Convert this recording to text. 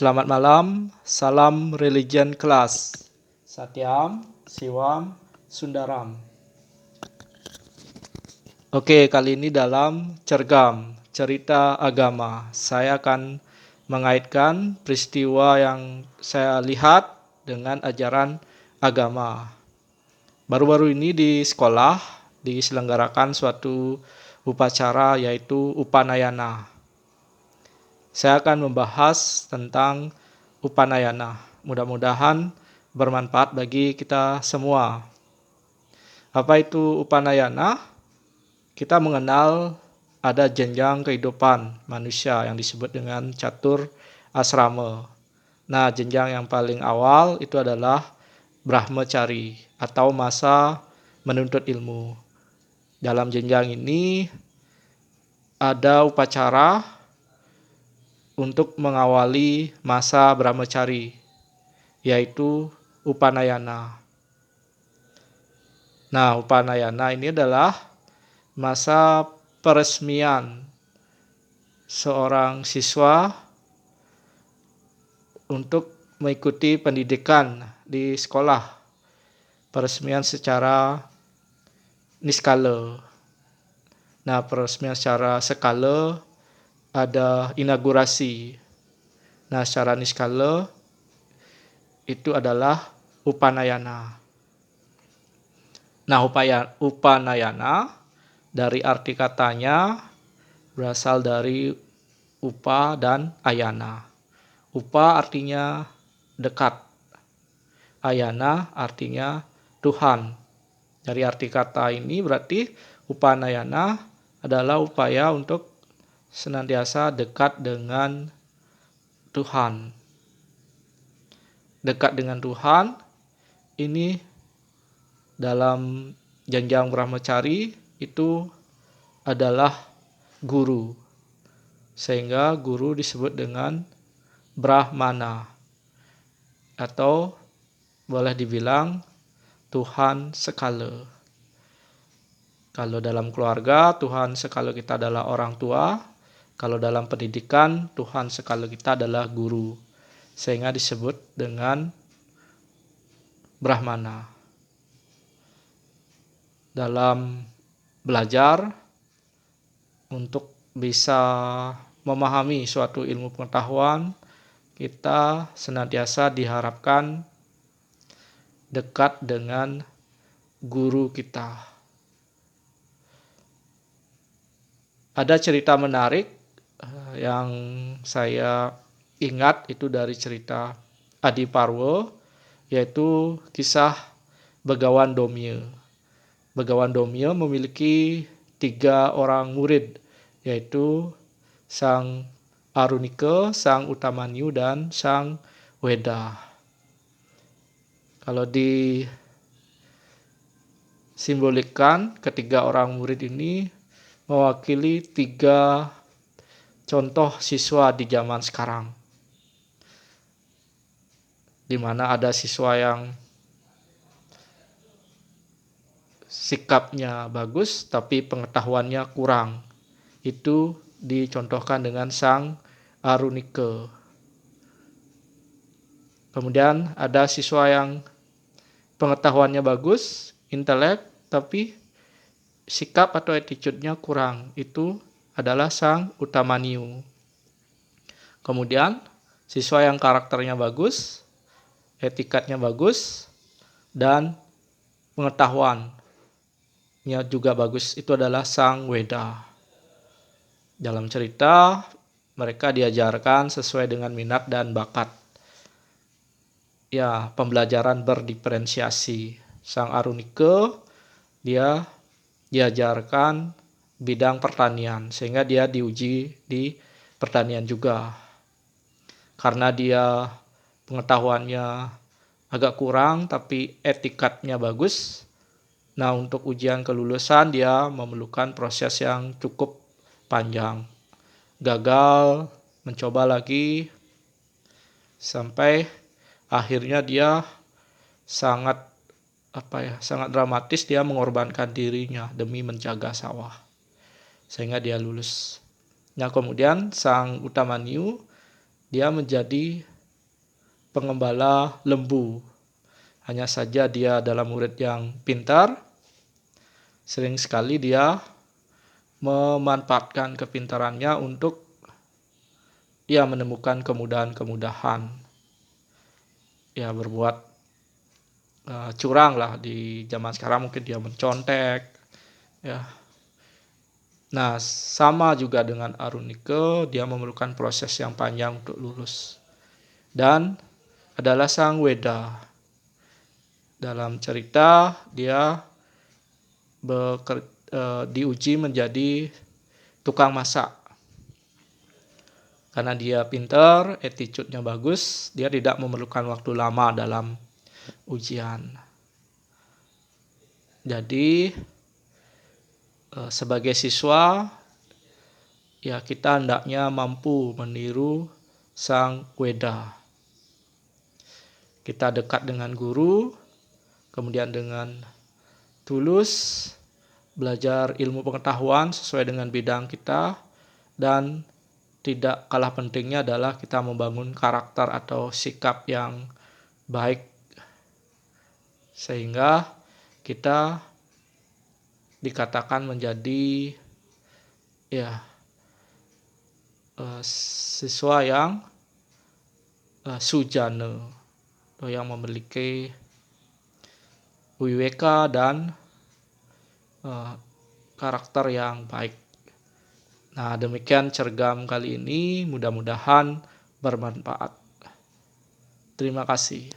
Selamat malam, salam religion kelas. Satyam, Siwam, Sundaram. Oke, kali ini dalam Cergam, cerita agama. Saya akan mengaitkan peristiwa yang saya lihat dengan ajaran agama. Baru-baru ini di sekolah diselenggarakan suatu upacara yaitu Upanayana. Saya akan membahas tentang Upanayana. Mudah-mudahan bermanfaat bagi kita semua. Apa itu Upanayana? Kita mengenal ada jenjang kehidupan manusia yang disebut dengan catur asrama. Nah, jenjang yang paling awal itu adalah Brahmacari atau masa menuntut ilmu. Dalam jenjang ini ada upacara untuk mengawali masa Brahmacari, yaitu Upanayana. Nah, Upanayana ini adalah masa peresmian seorang siswa untuk mengikuti pendidikan di sekolah, peresmian secara niskala. Nah, peresmian secara skala ada inaugurasi. Nah, secara niskala itu adalah Upanayana. Nah, Upanayana dari arti katanya berasal dari upa dan ayana. Upa artinya dekat. Ayana artinya Tuhan. Dari arti kata ini berarti Upanayana adalah upaya untuk senantiasa dekat dengan Tuhan. Dekat dengan Tuhan ini dalam jenjang Brahmacari itu adalah guru. Sehingga guru disebut dengan Brahmana atau boleh dibilang Tuhan sekala. Kalau dalam keluarga, Tuhan sekala kita adalah orang tua. Kalau dalam pendidikan, Tuhan sekala kita adalah guru. Sehingga disebut dengan Brahmana. Dalam belajar, untuk bisa memahami suatu ilmu pengetahuan, kita senantiasa diharapkan dekat dengan guru kita. Ada cerita menarik yang saya ingat itu dari cerita Adiparwa, yaitu kisah Begawan Domya. Begawan Domya memiliki 3 orang murid, yaitu Sang Arunika, Sang Utamanyu, dan Sang Weda. Kalau disimbolkan, ketiga orang murid ini mewakili 3 contoh siswa di zaman sekarang. Di mana ada siswa yang sikapnya bagus tapi pengetahuannya kurang. Itu dicontohkan dengan Sang Arunika. Kemudian ada siswa yang pengetahuannya bagus, intelek, tapi sikap atau attitude-nya kurang. Itu adalah Sang Utamanyu. Kemudian siswa yang karakternya bagus, etikatnya bagus, dan pengetahuannya juga bagus. Itu adalah Sang Weda. Dalam cerita, mereka diajarkan sesuai dengan minat dan bakat. Ya, pembelajaran berdiferensiasi. Sang Arunika, dia diajarkan bidang pertanian, sehingga dia diuji di pertanian juga. Karena dia pengetahuannya agak kurang, tapi etikatnya bagus. Nah, untuk ujian kelulusan dia memerlukan proses yang cukup panjang. Gagal, mencoba lagi, sampai akhirnya dia sangat dramatis, dia mengorbankan dirinya demi menjaga sawah. Sehingga dia lulus. Nah, kemudian Sang Utamanyu dia menjadi pengembala lembu. Hanya saja dia adalah murid yang pintar. Sering sekali dia memanfaatkan kepintarannya untuk menemukan kemudahan-kemudahan. Berbuat curang lah di zaman sekarang, mungkin dia mencontek. Nah, sama juga dengan Arunike, dia memerlukan proses yang panjang untuk lulus. Dan adalah sang Weda. Dalam cerita dia diuji menjadi tukang masak. Karena dia pintar, attitude-nya bagus, dia tidak memerlukan waktu lama dalam ujian. Jadi sebagai siswa, kita hendaknya mampu meniru sang Weda. Kita dekat dengan guru, kemudian dengan tulus belajar ilmu pengetahuan sesuai dengan bidang kita, dan tidak kalah pentingnya adalah kita membangun karakter atau sikap yang baik sehingga kita dikatakan menjadi siswa yang sujana, yang memiliki wiweka dan karakter yang baik. Nah, demikian cergam kali ini, mudah-mudahan bermanfaat. Terima kasih.